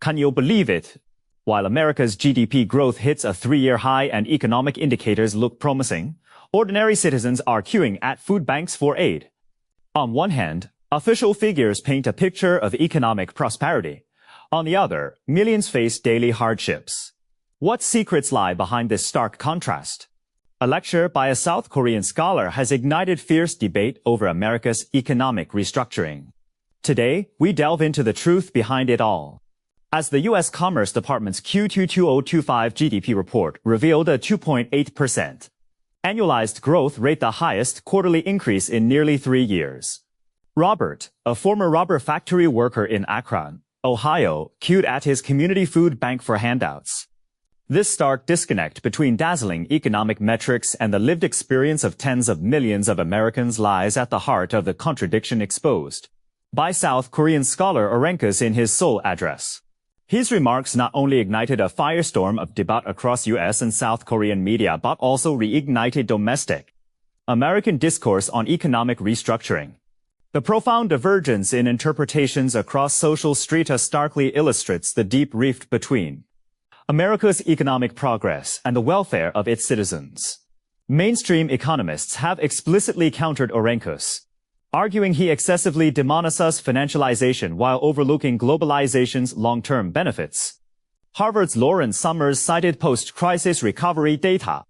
Can you believe it? While America's GDP growth hits a three-year high and economic indicators look promising, ordinary citizens are queuing at food banks for aid. On one hand, official figures paint a picture of economic prosperity. On the other, millions face daily hardships. What secrets lie behind this stark contrast? A lecture by a South Korean scholar has ignited fierce debate over America's economic restructuring. Today, we delve into the truth behind it all. As the U.S. Commerce Department's Q2 2025 GDP report revealed a 2.8% annualized growth rate, the highest quarterly increase in nearly 3 years. Robert, a former rubber factory worker in Akron, Ohio, queued at his community food bank for handouts. This stark disconnect between dazzling economic metrics and the lived experience of tens of millions of Americans lies at the heart of the contradiction exposed by South Korean scholar Orenkus in his Seoul address. His remarks not only ignited a firestorm of debate across U.S. and South Korean media but also reignited domestic American discourse on economic restructuring. The profound divergence in interpretations across social strata starkly illustrates the deep rift between America's economic progress and the welfare of its citizens. Mainstream economists have explicitly countered Orenkus, arguing he excessively demonizes financialization while overlooking globalization's long-term benefits. Harvard's Lawrence Summers cited post-crisis recovery data,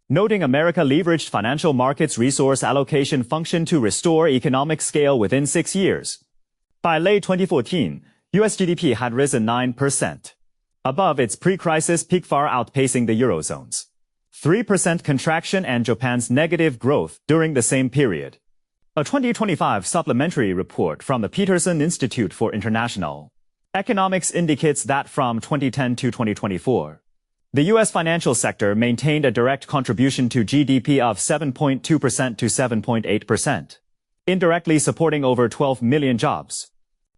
noting America leveraged financial markets resource allocation function to restore economic scale within 6 years. By late 2014, U.S. GDP had risen 9%, above its pre-crisis peak, far outpacing the Eurozone's 3% contraction and Japan's negative growth during the same period. A 2025 supplementary report from the Peterson Institute for International Economics indicates that from 2010 to 2024, the U.S. financial sector maintained a direct contribution to GDP of 7.2% to 7.8%, indirectly supporting over 12 million jobs.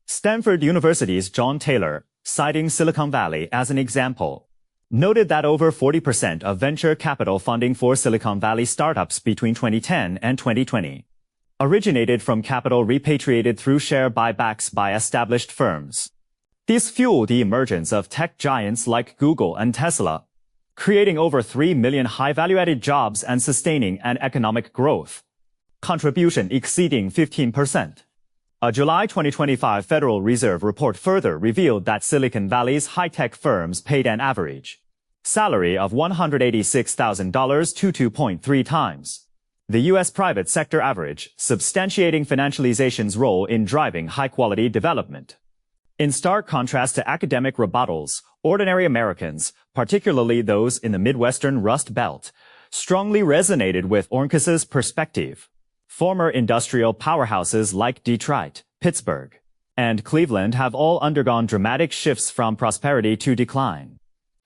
Stanford University's John Taylor, citing Silicon Valley as an example, noted that over 40% of venture capital funding for Silicon Valley startups between 2010 and 2020 originated from capital repatriated through share buybacks by established firms. These fueled the emergence of tech giants like Google and Tesla, creating over 3 million high-value-added jobs and sustaining an economic growth contribution exceeding 15%. A July 2025 Federal Reserve report further revealed that Silicon Valley's high-tech firms paid an average salary of $186,000 to 2.3 times the U.S. private sector average, substantiating financialization's role in driving high-quality development. In stark contrast to academic rebuttals, ordinary Americans, particularly those in the Midwestern Rust Belt, strongly resonated with Orenkus's perspective. Former industrial powerhouses like Detroit, Pittsburgh, and Cleveland have all undergone dramatic shifts from prosperity to decline.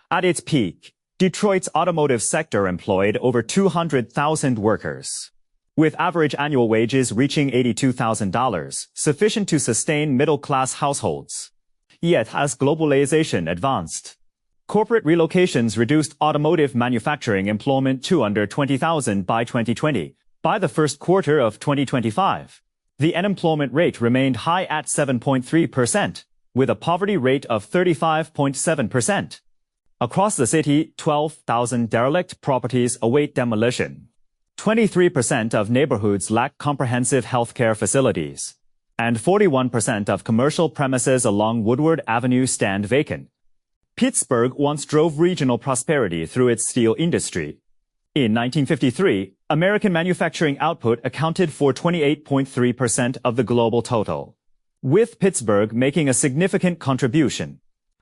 At its peak, Detroit's automotive sector employed over 200,000 workers, with average annual wages reaching $82,000, sufficient to sustain middle-class households. Yet, as globalization advanced, corporate relocations reduced automotive manufacturing employment to under 20,000 by 2020. By the first quarter of 2025, the unemployment rate remained high at 7.3%, with a poverty rate of 35.7%. Across the city, 12,000 derelict properties await demolition. 23% of neighborhoods lack comprehensive healthcare facilities, and 41% of commercial premises along Woodward Avenue stand vacant. Pittsburgh once drove regional prosperity through its steel industry. In 1953, American manufacturing output accounted for 28.3% of the global total, with Pittsburgh making a significant contribution.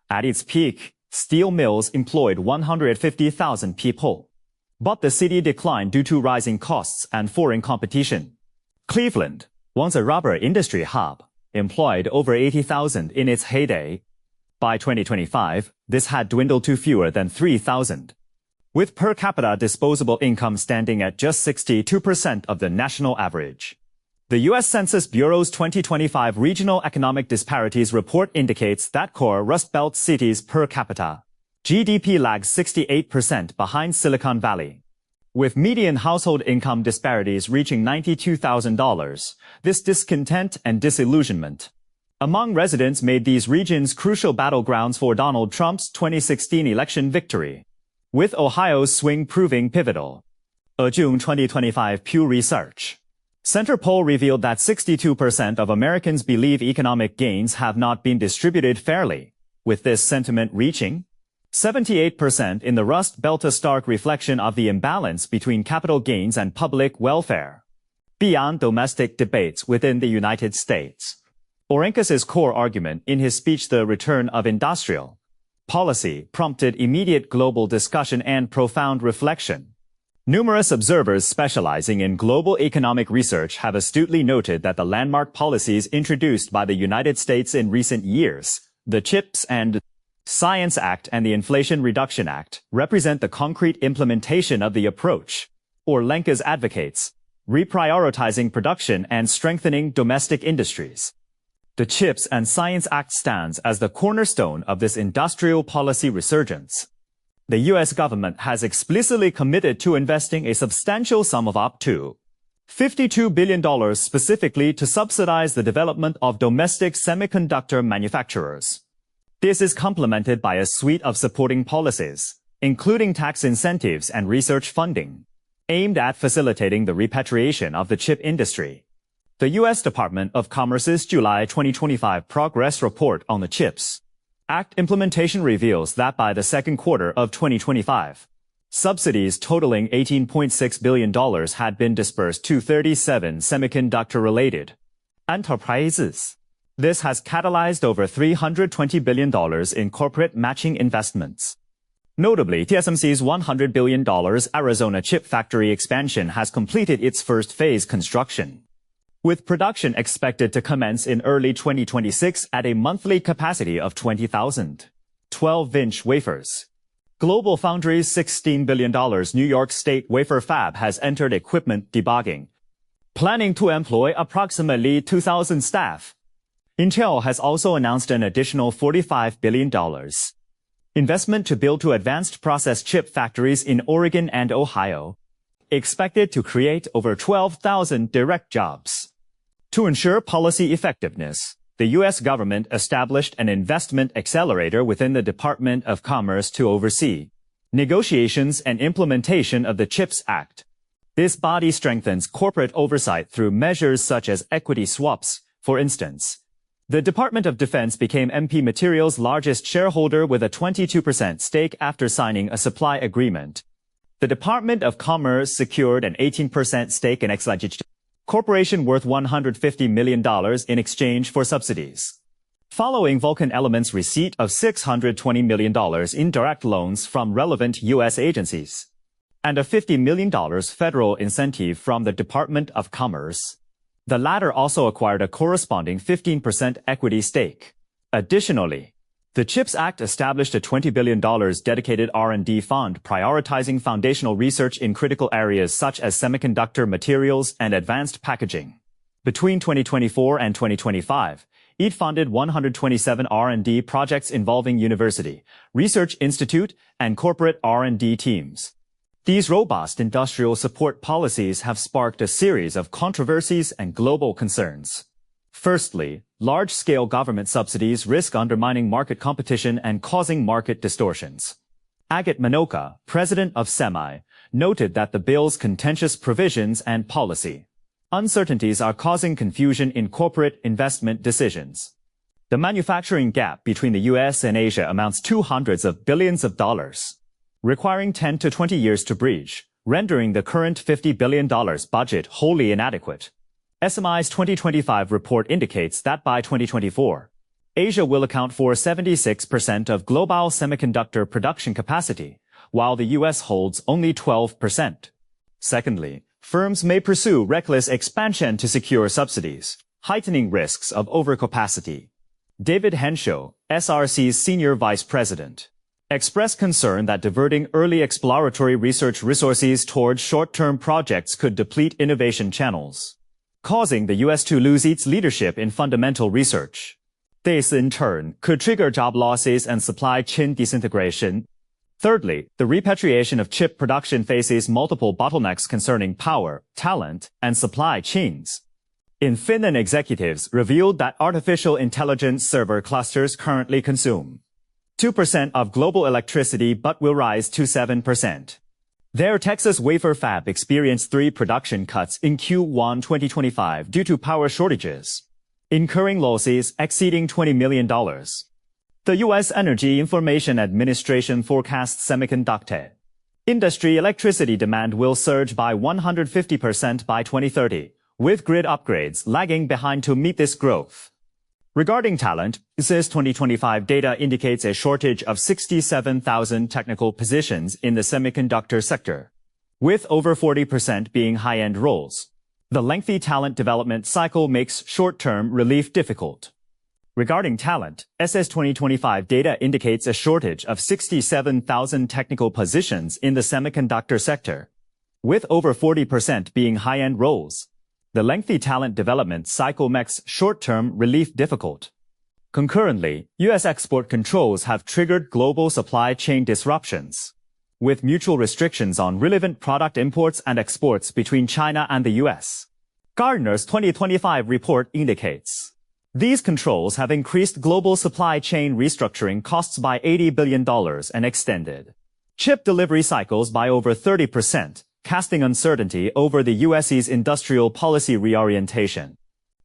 At its peak, steel mills employed 150,000 people. But the city declined due to rising costs and foreign competition. Cleveland, once a rubber industry hub, employed over 80,000 in its heyday. By 2025, this had dwindled to fewer than 3,000. With per capita disposable income standing at just 62% of the national average. The U.S. Census Bureau's 2025 Regional Economic Disparities Report indicates that core Rust Belt cities' per capita GDP lags 68% behind Silicon Valley. With median household income disparities reaching $92,000, this discontent and disillusionment among residents made these regions crucial battlegrounds for Donald Trump's 2016 election victory, with Ohio's swing proving pivotal. A June 2025 Pew Research Center poll revealed that 62% of Americans believe economic gains have not been distributed fairly, with this sentiment reaching 78% in the Rust Belt, a stark reflection of the imbalance between capital gains and public welfare. Beyond domestic debates within the United States, Orenkas's core argument in his speech, The Return of Industrial Policy, prompted immediate global discussion and profound reflection. Numerous observers specializing in global economic research have astutely noted that the landmark policies introduced by the United States in recent years, the CHIPS and Science Act and the Inflation Reduction Act, represent the concrete implementation of the approach, Orenkas's advocates, reprioritizing production and strengthening domestic industries. The CHIPS and Science Act stands as the cornerstone of this industrial policy resurgence. The U.S. government has explicitly committed to investing a substantial sum of up to $52 billion specifically to subsidize the development of domestic semiconductor manufacturers. This is complemented by a suite of supporting policies, including tax incentives and research funding, aimed at facilitating the repatriation of the chip industry. The U.S. Department of Commerce's July 2025 progress report on the CHIPS Act implementation reveals that by the second quarter of 2025, subsidies totaling $18.6 billion had been dispersed to 37 semiconductor-related enterprises. This has catalyzed over $320 billion in corporate matching investments. Notably, TSMC's $100 billion Arizona chip factory expansion has completed its first phase construction, with production expected to commence in early 2026 at a monthly capacity of 20,000 12-inch wafers. GlobalFoundries' $16 billion New York State wafer fab has entered equipment debugging, planning to employ approximately 2,000 staff. Intel has also announced an additional $45 billion investment to build two advanced process chip factories in Oregon and Ohio, expected to create over 12,000 direct jobs. To ensure policy effectiveness, the U.S. government established an investment accelerator within the Department of Commerce to oversee negotiations and implementation of the CHIPS Act. This body strengthens corporate oversight through measures such as equity swaps. For instance, the Department of Defense became MP Materials' largest shareholder with a 22% stake after signing a supply agreement. The Department of Commerce secured an 18% stake in Exlogich Corporation worth $150 million in exchange for subsidies. Following Vulcan Element's receipt of $620 million in direct loans from relevant U.S. agencies, and a $50 million federal incentive from the Department of Commerce, the latter also acquired a corresponding 15% equity stake. Additionally, the CHIPS Act established a $20 billion dedicated R&D fund prioritizing foundational research in critical areas such as semiconductor materials and advanced packaging. Between 2024 and 2025, it funded 127 R&D projects involving university, research institute, and corporate R&D teams. These robust industrial support policies have sparked a series of controversies and global concerns. Firstly, large-scale government subsidies risk undermining market competition and causing market distortions. Agat Manocha, president of SEMI, noted that the bill's contentious provisions and policy uncertainties are causing confusion in corporate investment decisions. The manufacturing gap between the U.S. and Asia amounts to hundreds of billions of dollars, requiring 10 to 20 years to bridge, rendering the current $50 billion budget wholly inadequate. SMI's 2025 report indicates that by 2024, Asia will account for 76% of global semiconductor production capacity, while the U.S. holds only 12%. Secondly, firms may pursue reckless expansion to secure subsidies, heightening risks of overcapacity. David Henshaw, SRC's senior vice president, expressed concern that diverting early exploratory research resources towards short-term projects could deplete innovation channels, causing the U.S. to lose its leadership in fundamental research. This, in turn, could trigger job losses and supply chain disintegration. Thirdly, the repatriation of chip production faces multiple bottlenecks concerning power, talent, and supply chains. Infineon executives revealed that artificial intelligence server clusters currently consume 2% of global electricity but will rise to 7%. Their Texas wafer fab experienced 3 production cuts in Q1 2025 due to power shortages, incurring losses exceeding $20 million. The U.S. Energy Information Administration forecasts semiconductor industry electricity demand will surge by 150% by 2030, with grid upgrades lagging behind to meet this growth. Regarding talent, PERSIST 2025 data indicates a shortage of 67,000 technical positions in the semiconductor sector, with over 40% being high-end roles. The lengthy talent development cycle makes short-term relief difficult. Regarding talent, PERSIST 2025 data indicates a shortage of 67,000 technical positions in the semiconductor sector, with over 40% being high-end roles. The lengthy talent development cycle makes short-term relief difficult. Concurrently, U.S. export controls have triggered global supply chain disruptions, with mutual restrictions on relevant product imports and exports between China and the U.S. Gartner's 2025 report indicates these controls have increased global supply chain restructuring costs by $80 billion and extended chip delivery cycles by over 30%. Casting uncertainty over the U.S.'s industrial policy reorientation.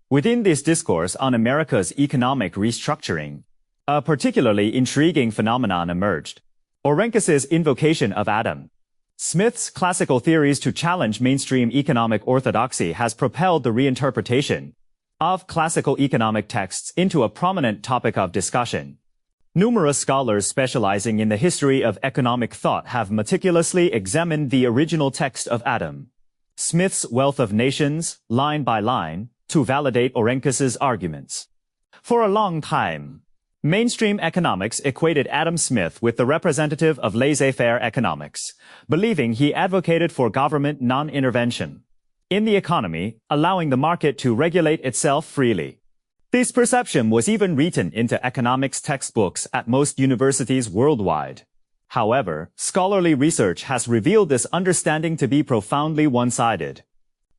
Within this discourse on America's economic restructuring, a particularly intriguing phenomenon emerged. Orenkes's invocation of Adam Smith's classical theories to challenge mainstream economic orthodoxy has propelled the reinterpretation of classical economic texts into a prominent topic of discussion. Numerous scholars specializing in the history of economic thought have meticulously examined the original text of Adam Smith's Wealth of Nations, line by line, to validate Orenkes's arguments. For a long time, mainstream economics equated Adam Smith with the representative of laissez-faire economics, believing he advocated for government non-intervention in the economy, allowing the market to regulate itself freely. This perception was even written into economics textbooks at most universities worldwide. However, scholarly research has revealed this understanding to be profoundly one-sided.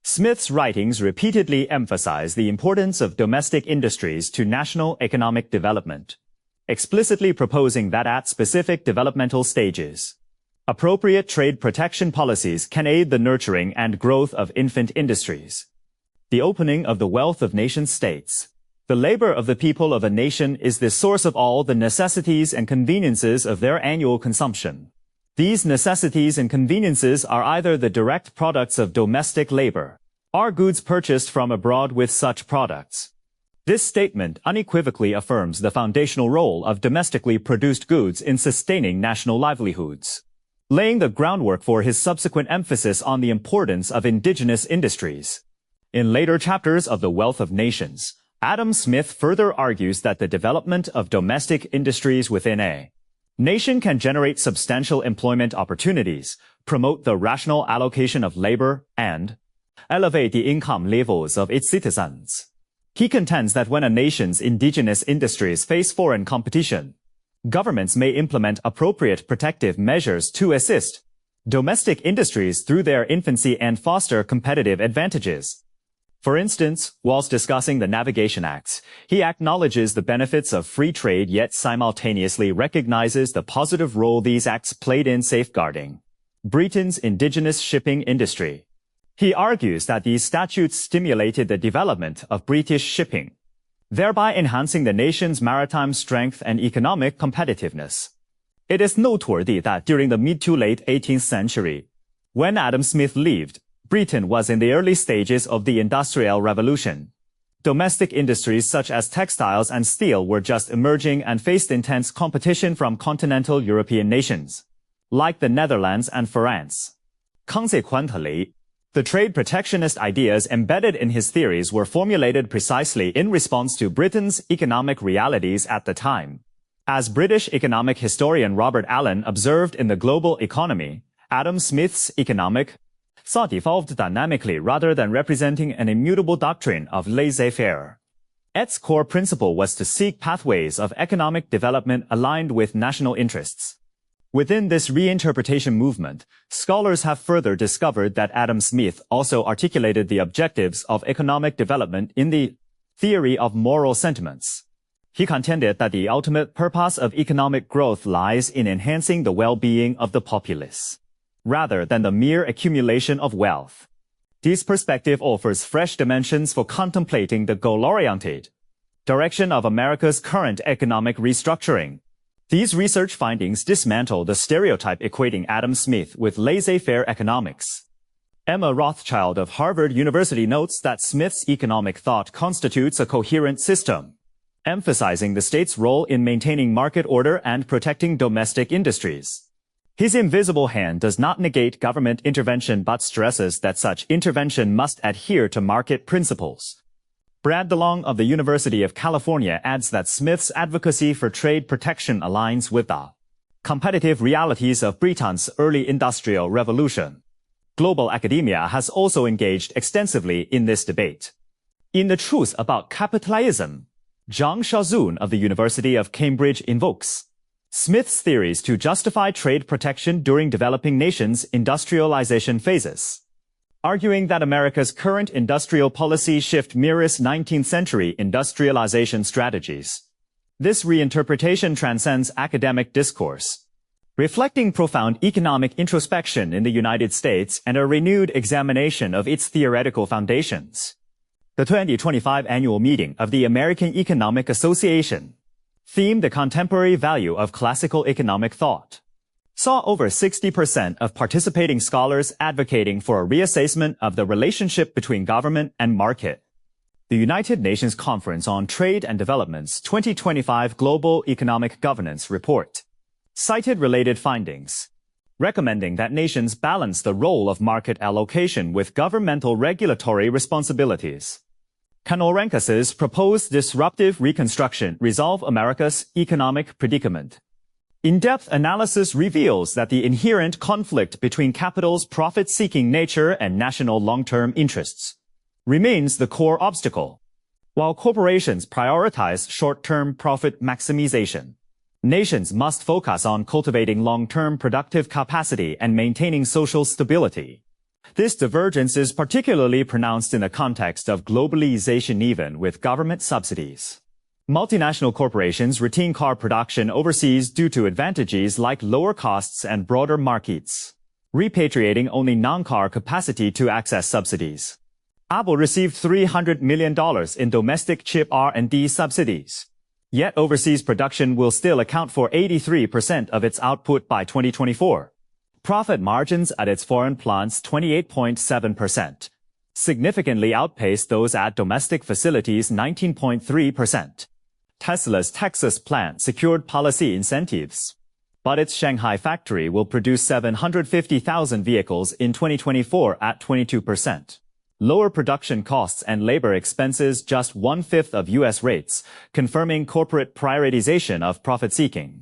Smith's writings repeatedly emphasize the importance of domestic industries to national economic development, explicitly proposing that at specific developmental stages, appropriate trade protection policies can aid the nurturing and growth of infant industries. The opening of the Wealth of Nations states, the labor of the people of a nation is the source of all the necessities and conveniences of their annual consumption. These necessities and conveniences are either the direct products of domestic labor, or goods purchased from abroad with such products. This statement unequivocally affirms the foundational role of domestically produced goods in sustaining national livelihoods, laying the groundwork for his subsequent emphasis on the importance of indigenous industries. In later chapters of The Wealth of Nations, Adam Smith further argues that the development of domestic industries within a nation can generate substantial employment opportunities, promote the rational allocation of labor, and elevate the income levels of its citizens. He contends that when a nation's indigenous industries face foreign competition, governments may implement appropriate protective measures to assist domestic industries through their infancy and foster competitive advantages. For instance, whilst discussing the Navigation Acts, he acknowledges the benefits of free trade yet simultaneously recognizes the positive role these acts played in safeguarding Britain's indigenous shipping industry. He argues that these statutes stimulated the development of British shipping, thereby enhancing the nation's maritime strength and economic competitiveness. It is noteworthy that during the mid to late 18th century, when Adam Smith lived, Britain was in the early stages of the Industrial Revolution. Domestic industries such as textiles and steel were just emerging and faced intense competition from continental European nations, like the Netherlands and France. Consequently, the trade protectionist ideas embedded in his theories were formulated precisely in response to Britain's economic realities at the time. As British economic historian Robert Allen observed in The Global Economy, Adam Smith's economic thought evolved dynamically rather than representing an immutable doctrine of laissez-faire. Its core principle was to seek pathways of economic development aligned with national interests. Within this reinterpretation movement, scholars have further discovered that Adam Smith also articulated the objectives of economic development in the theory of moral sentiments. He contended that the ultimate purpose of economic growth lies in enhancing the well-being of the populace, rather than the mere accumulation of wealth. This perspective offers fresh dimensions for contemplating the goal-oriented direction of America's current economic restructuring. These research findings dismantle the stereotype equating Adam Smith with laissez-faire economics. Emma Rothschild of Harvard University notes that Smith's economic thought constitutes a coherent system, emphasizing the state's role in maintaining market order and protecting domestic industries. His invisible hand does not negate government intervention but stresses that such intervention must adhere to market principles. Brad DeLong of the University of California adds that Smith's advocacy for trade protection aligns with the competitive realities of Britain's early industrial revolution. Global academia has also engaged extensively in this debate. In The Truth About Capitalism, Zhang Shaozun of the University of Cambridge invokes Smith's theories to justify trade protection during developing nations' industrialization phases, arguing that America's current industrial policy shift mirrors 19th century industrialization strategies. This reinterpretation transcends academic discourse, reflecting profound economic introspection in the United States and a renewed examination of its theoretical foundations. The 2025 annual meeting of the American Economic Association, themed The Contemporary Value of Classical Economic Thought, saw over 60% of participating scholars advocating for a reassessment of the relationship between government and market. The United Nations Conference on Trade and Development's 2025 Global Economic Governance Report cited related findings, recommending that nations balance the role of market allocation with governmental regulatory responsibilities. Kanorankas's proposed disruptive reconstruction resolve America's economic predicament. In-depth analysis reveals that the inherent conflict between capital's profit-seeking nature and national long-term interests remains the core obstacle. While corporations prioritize short-term profit maximization, nations must focus on cultivating long-term productive capacity and maintaining social stability. This divergence is particularly pronounced in the context of globalization even with government subsidies. Multinational corporations retain car production overseas due to advantages like lower costs and broader markets, repatriating only non-car capacity to access subsidies. Apple received $300 million in domestic chip R&D subsidies. Yet overseas production will still account for 83% of its output by 2024. Profit margins at its foreign plants 28.7%, significantly outpaced those at domestic facilities 19.3%. Tesla's Texas plant secured policy incentives, but its Shanghai factory will produce 750,000 vehicles in 2024 at 22%. Lower production costs and labor expenses just 1/5 of U.S. rates, confirming corporate prioritization of profit-seeking.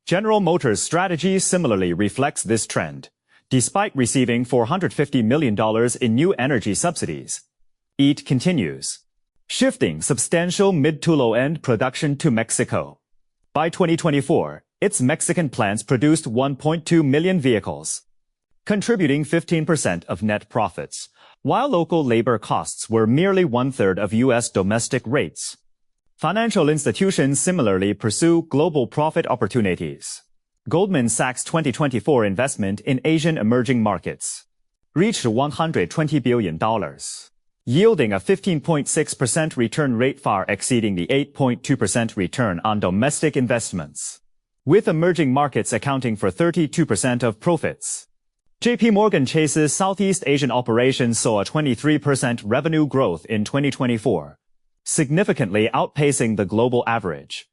General Motors' strategy similarly reflects this trend. Despite receiving $450 million in new energy subsidies, it continues shifting substantial mid to low-end production to Mexico. By 2024, its Mexican plants produced 1.2 million vehicles, contributing 15% of net profits, while local labor costs were merely 1/3 of U.S. domestic rates. Financial institutions similarly pursue global profit opportunities. Goldman Sachs' 2024 investment in Asian emerging markets reached $120 billion, yielding a 15.6% return rate far exceeding the 8.2% return on domestic investments, with emerging markets accounting for 32% of profits. JP Morgan Chase's Southeast Asian operations saw a 23% revenue growth in 2024, significantly outpacing the global average.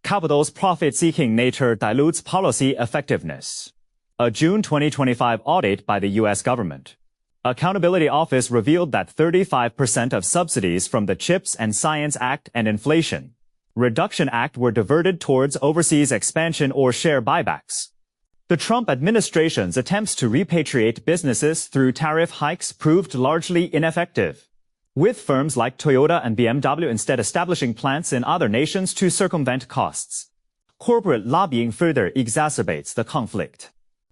Capital's profit-seeking nature dilutes policy effectiveness. A June 2025 audit by the U.S. government Accountability Office revealed that 35% of subsidies from the CHIPS and Science Act and Inflation Reduction Act were diverted towards overseas expansion or share buybacks. The Trump administration's attempts to repatriate businesses through tariff hikes proved largely ineffective, with firms like Toyota and BMW instead establishing plants in other nations to circumvent costs. corporate lobbying further exacerbates the conflict.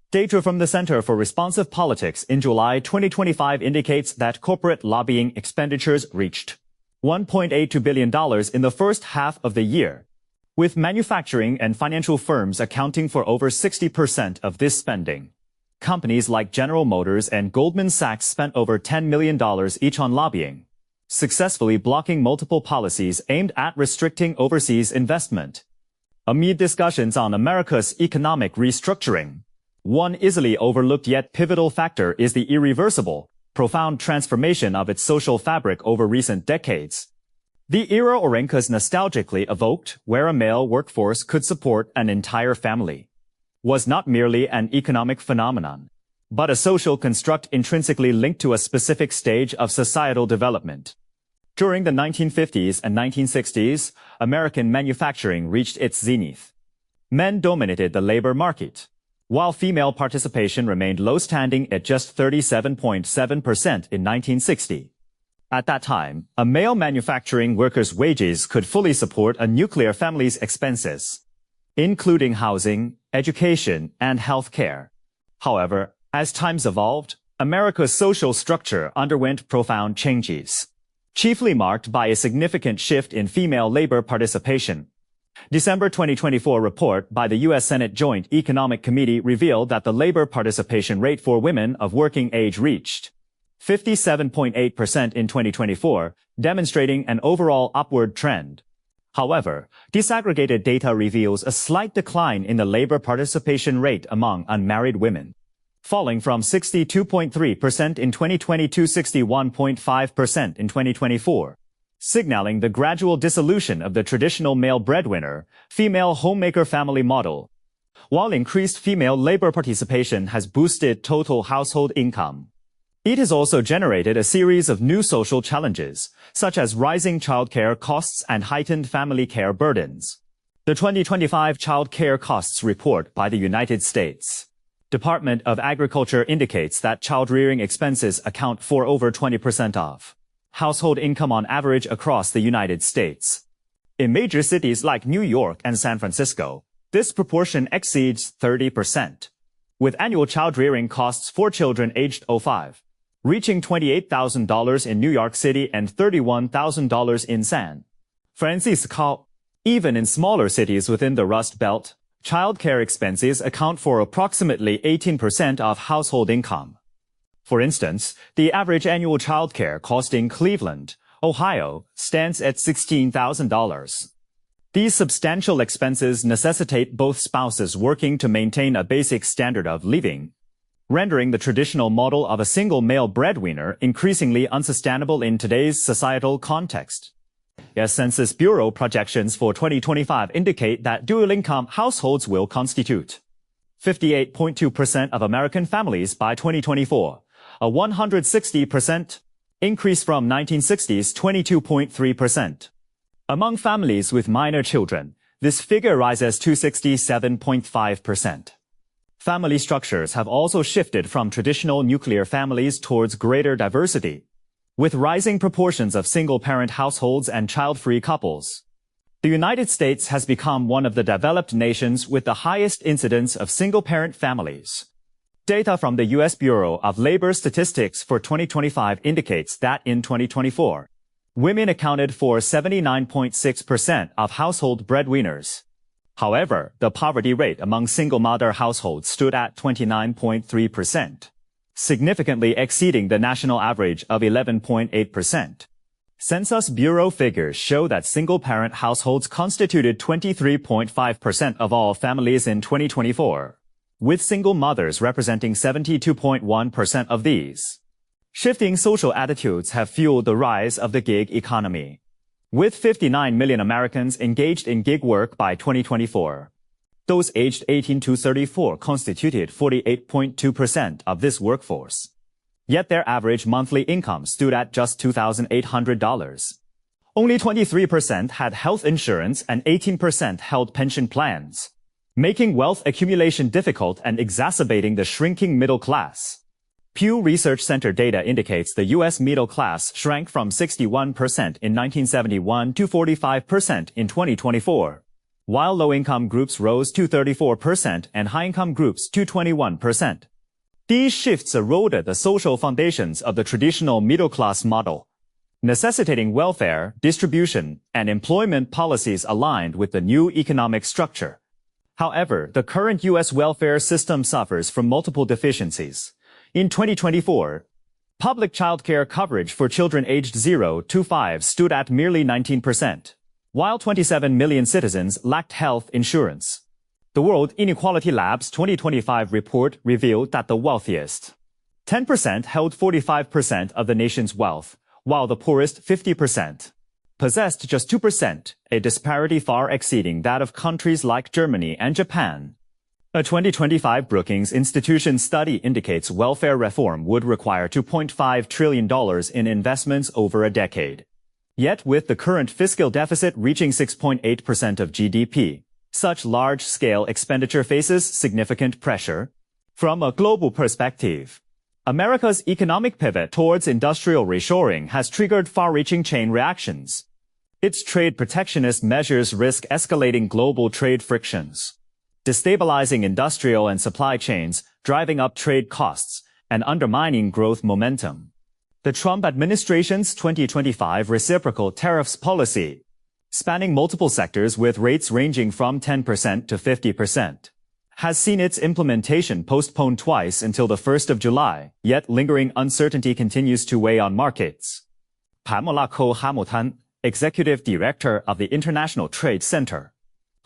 Data from the Center for Responsive Politics in July 2025 indicates that corporate lobbying expenditures reached $1.82 billion in the first half of the year, with manufacturing and financial firms accounting for over 60% of this spending. Companies like General Motors and Goldman Sachs spent over $10 million each on lobbying, successfully blocking multiple policies aimed at restricting overseas investment. Amid discussions on America's economic restructuring, one easily overlooked yet pivotal factor is the irreversible, profound transformation of its social fabric over recent decades. The era Orenka's nostalgically evoked, where a male workforce could support an entire family, was not merely an economic phenomenon, but a social construct intrinsically linked to a specific stage of societal development. During the 1950s and 1960s, American manufacturing reached its zenith. Men dominated the labor market, while female participation remained low, standing at just 37.7% in 1960. At that time, a male manufacturing worker's wages could fully support a nuclear family's expenses, including housing, education, and health care. However, as times evolved, America's social structure underwent profound changes, chiefly marked by a significant shift in female labor participation. December 2024 report by the U.S. Senate Joint Economic Committee revealed that the labor participation rate for women of working age reached 57.8% in 2024, demonstrating an overall upward trend. However, disaggregated data reveals a slight decline in the labor participation rate among unmarried women, falling from 62.3% in 2020 to 61.5% in 2024, signaling the gradual dissolution of the traditional male breadwinner, female homemaker family model. While increased female labor participation has boosted total household income, it has also generated a series of new social challenges, such as rising childcare costs and heightened family care burdens. The 2025 Child Care Costs Report by the United States Department of Agriculture indicates that child-rearing expenses account for over 20% of household income on average across the United States. In major cities like New York and San Francisco, this proportion exceeds 30%, with annual child-rearing costs for children aged 05 reaching $28,000 in New York City and $31,000 in San Francisco. Even in smaller cities within the Rust Belt, childcare expenses account for approximately 18% of household income. For instance, the average annual childcare cost in Cleveland, Ohio, stands at $16,000. These substantial expenses necessitate both spouses working to maintain a basic standard of living, rendering the traditional model of a single male breadwinner increasingly unsustainable in today's societal context. As Census Bureau projections for 2025 indicate that dual-income households will constitute 58.2% of American families by 2024, a 160% increase from 1960's 22.3%. Among families with minor children, this figure rises to 67.5%. Family structures have also shifted from traditional nuclear families towards greater diversity, with rising proportions of single-parent households and child-free couples. The United States has become one of the developed nations with the highest incidence of single-parent families. Data from the U.S. Bureau of Labor Statistics for 2025 indicates that in 2024, women accounted for 79.6% of household breadwinners. However, the poverty rate among single-mother households stood at 29.3%, significantly exceeding the national average of 11.8%. Census Bureau figures show that single-parent households constituted 23.5% of all families in 2024, with single mothers representing 72.1% of these. Shifting social attitudes have fueled the rise of the gig economy, with 59 million Americans engaged in gig work by 2024. Those aged 18 to 34 constituted 48.2% of this workforce. Yet their average monthly income stood at just $2,800. Only 23% had health insurance and 18% held pension plans, making wealth accumulation difficult and exacerbating the shrinking middle class. Pew Research Center data indicates the U.S. middle class shrank from 61% in 1971 to 45% in 2024. while low-income groups rose to 34% and high-income groups to 21%. These shifts eroded the social foundations of the traditional middle-class model, necessitating welfare, distribution, and employment policies aligned with the new economic structure. However, the current U.S. welfare system suffers from multiple deficiencies. In 2024, public childcare coverage for children aged 0 to 5 stood at merely 19%, while 27 million citizens lacked health insurance. The World Inequality Lab's 2025 report revealed that the wealthiest 10% held 45% of the nation's wealth, while the poorest 50% possessed just 2%, a disparity far exceeding that of countries like Germany and Japan. A 2025 Brookings Institution study indicates welfare reform would require $2.5 trillion in investments over a decade. Yet with the current fiscal deficit reaching 6.8% of GDP, such large-scale expenditure faces significant pressure. From a global perspective, America's economic pivot towards industrial reshoring has triggered far-reaching chain reactions. Its trade protectionist measures risk escalating global trade frictions, destabilizing industrial and supply chains, driving up trade costs, and undermining growth momentum. The Trump administration's 2025 reciprocal tariffs policy, spanning multiple sectors with rates ranging from 10% to 50%, has seen its implementation postponed twice until the 1st of July, yet lingering uncertainty continues to weigh on markets. Pamela Hamilton, executive director of the International Trade Center,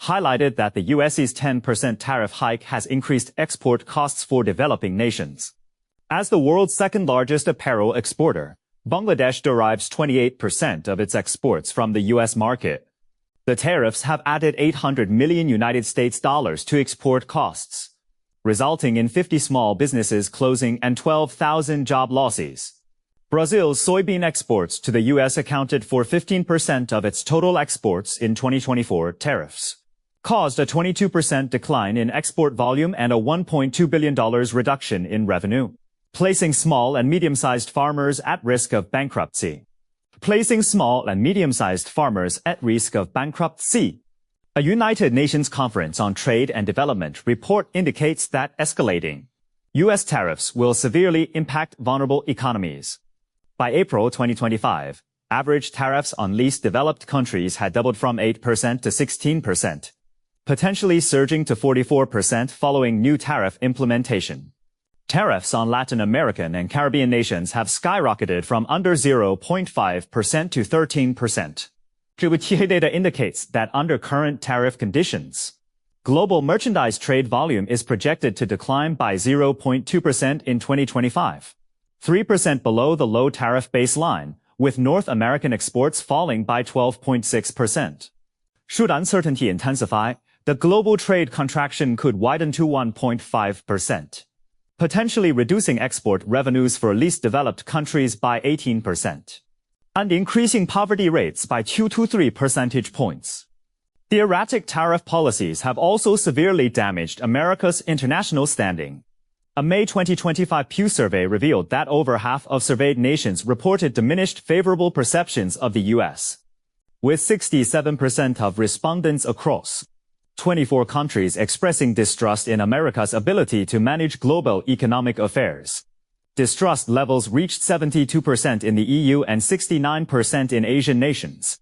highlighted that the US's 10% tariff hike has increased export costs for developing nations. As the world's second-largest apparel exporter, Bangladesh derives 28% of its exports from the U.S. market. The tariffs have added $800 million to export costs, resulting in 50 small businesses closing and 12,000 job losses. Brazil's soybean exports to the U.S. accounted for 15% of its total exports in 2024. Tariffs caused a 22% decline in export volume and a $1.2 billion reduction in revenue, placing small and medium-sized farmers at risk of bankruptcy. A United Nations Conference on Trade and Development report indicates that escalating U.S. tariffs will severely impact vulnerable economies. By April 2025, average tariffs on least developed countries had doubled from 8% to 16%, potentially surging to 44% following new tariff implementation. Tariffs on Latin American and Caribbean nations have skyrocketed from under 0.5% to 13%. WTA data indicates that under current tariff conditions, global merchandise trade volume is projected to decline by 0.2% in 2025, 3% below the low tariff baseline, with North American exports falling by 12.6%. Should uncertainty intensify, the global trade contraction could widen to 1.5%. Potentially reducing export revenues for least developed countries by 18%, and increasing poverty rates by 2 to 3 percentage points. The erratic tariff policies have also severely damaged America's international standing. A May 2025 Pew survey revealed that over half of surveyed nations reported diminished favorable perceptions of the U.S., with 67% of respondents across 24 countries expressing distrust in America's ability to manage global economic affairs. Distrust levels reached 72% in the EU and 69% in Asian nations.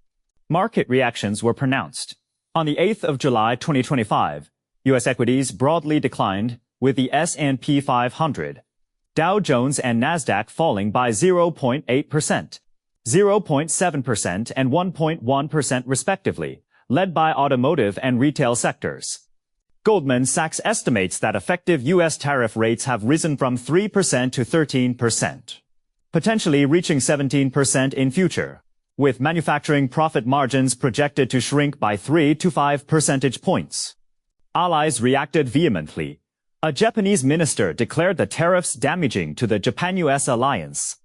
Market reactions were pronounced. On the 8th of July 2025, U.S. equities broadly declined, with the S&P 500, Dow Jones and Nasdaq falling by 0.8%, 0.7% and 1.1% respectively, led by automotive and retail sectors. Goldman Sachs estimates that effective U.S. tariff rates have risen from 3% to 13%, potentially reaching 17% in future, with manufacturing profit margins projected to shrink by 3 to 5 percentage points. Allies reacted vehemently. A Japanese minister declared the tariffs damaging to the Japan-US alliance,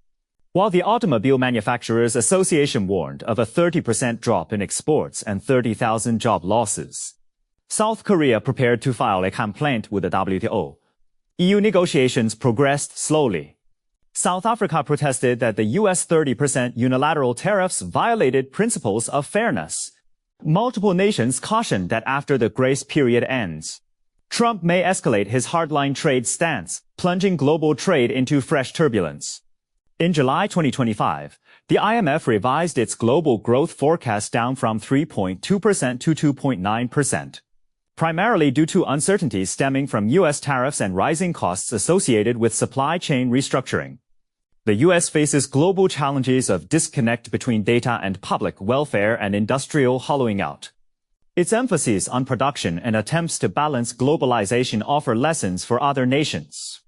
while the Automobile Manufacturers Association warned of a 30% drop in exports and 30,000 job losses. South Korea prepared to file a complaint with the WTO. EU negotiations progressed slowly. South Africa protested that the U.S. 30% unilateral tariffs violated principles of fairness. Multiple nations cautioned that after the grace period ends, Trump may escalate his hardline trade stance, plunging global trade into fresh turbulence. In July 2025, the IMF revised its global growth forecast down from 3.2% to 2.9%, primarily due to uncertainties stemming from U.S. tariffs and rising costs associated with supply chain restructuring. The U.S. faces global challenges of disconnect between data and public welfare and industrial hollowing out. Its emphasis on production and attempts to balance globalization offer lessons for other nations.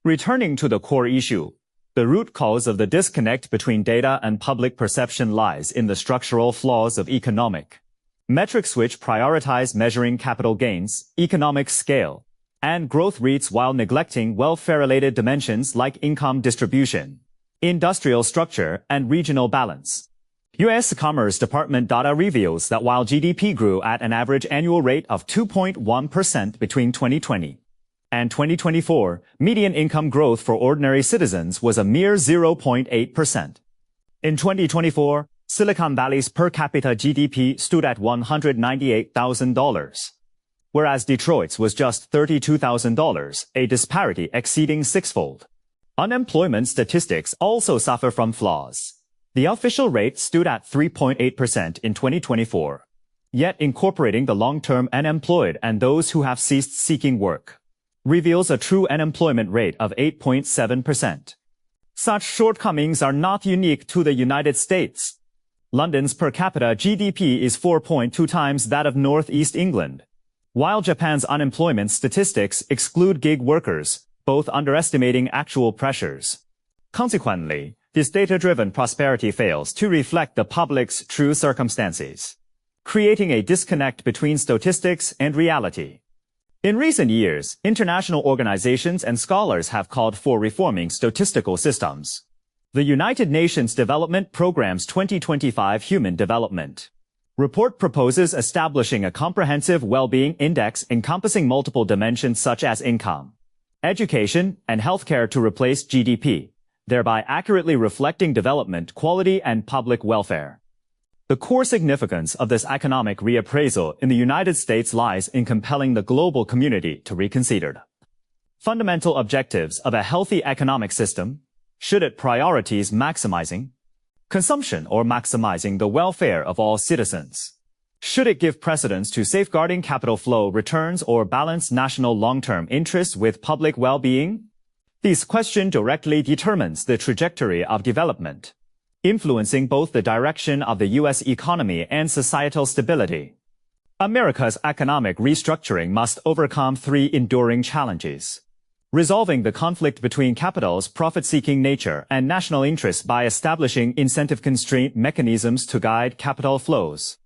Returning to the core issue, the root cause of the disconnect between data and public perception lies in the structural flaws of economic metrics which prioritize measuring capital gains, economic scale, and growth rates while neglecting welfare-related dimensions like income distribution, industrial structure, and regional balance. U.S. Commerce Department data reveals that while GDP grew at an average annual rate of 2.1% between 2020 and 2024, median income growth for ordinary citizens was a mere 0.8%. In 2024, Silicon Valley's per capita GDP stood at $198,000. Whereas Detroit's was just $32,000, a disparity exceeding sixfold. Unemployment statistics also suffer from flaws. The official rate stood at 3.8% in 2024, yet incorporating the long-term unemployed and those who have ceased seeking work reveals a true unemployment rate of 8.7%. Such shortcomings are not unique to the United States. London's per capita GDP is 4.2 times that of Northeast England, while Japan's unemployment statistics exclude gig workers, both underestimating actual pressures. Consequently, this data-driven prosperity fails to reflect the public's true circumstances, creating a disconnect between statistics and reality. In recent years, international organizations and scholars have called for reforming statistical systems. The United Nations Development Programme's 2025 Human Development report proposes establishing a comprehensive well-being index encompassing multiple dimensions such as income, education, and healthcare to replace GDP, thereby accurately reflecting development quality and public welfare. The core significance of this economic reappraisal in the United States lies in compelling the global community to reconsider fundamental objectives of a healthy economic system. Should it prioritize maximizing consumption or maximizing the welfare of all citizens? Should it give precedence to safeguarding capital flow returns or balance national long-term interests with public well-being? This question directly determines the trajectory of development, influencing both the direction of the U.S. economy and societal stability. America's economic restructuring must overcome three enduring challenges: resolving the conflict between capital's profit-seeking nature and national interests by establishing incentive constraint mechanisms to guide capital flows,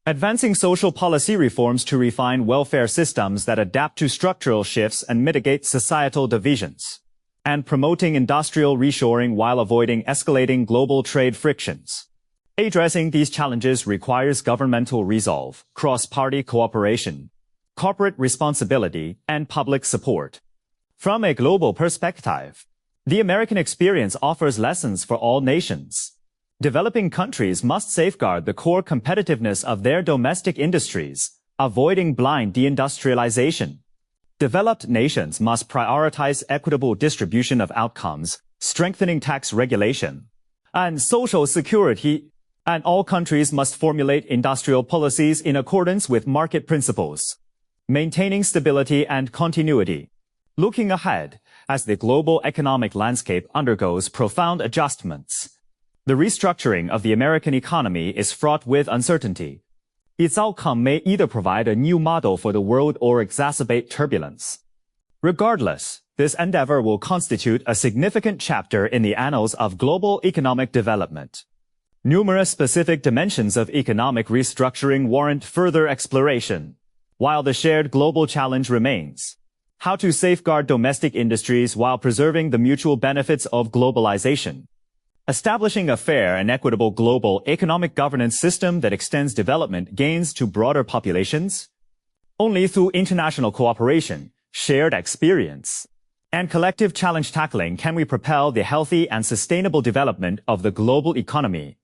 advancing social policy reforms to refine welfare systems that adapt to structural shifts and mitigate societal divisions, and promoting industrial reshoring while avoiding escalating global trade frictions. Addressing these challenges requires governmental resolve, cross-party cooperation, corporate responsibility, and public support. From a global perspective, the American experience offers lessons for all nations. Developing countries must safeguard the core competitiveness of their domestic industries, avoiding blind deindustrialization. Developed nations must prioritize equitable distribution of outcomes, strengthening tax regulation and social security, and all countries must formulate industrial policies in accordance with market principles, maintaining stability and continuity. Looking ahead, as the global economic landscape undergoes profound adjustments, the restructuring of the American economy is fraught with uncertainty. Its outcome may either provide a new model for the world or exacerbate turbulence. Regardless, this endeavor will constitute a significant chapter in the annals of global economic development. Numerous specific dimensions of economic restructuring warrant further exploration, while the shared global challenge remains: how to safeguard domestic industries while preserving the mutual benefits of globalization. Establishing a fair and equitable global economic governance system that extends development gains to broader populations. Only through international cooperation, shared experience, and collective challenge tackling can we propel the healthy and sustainable development of the global economy.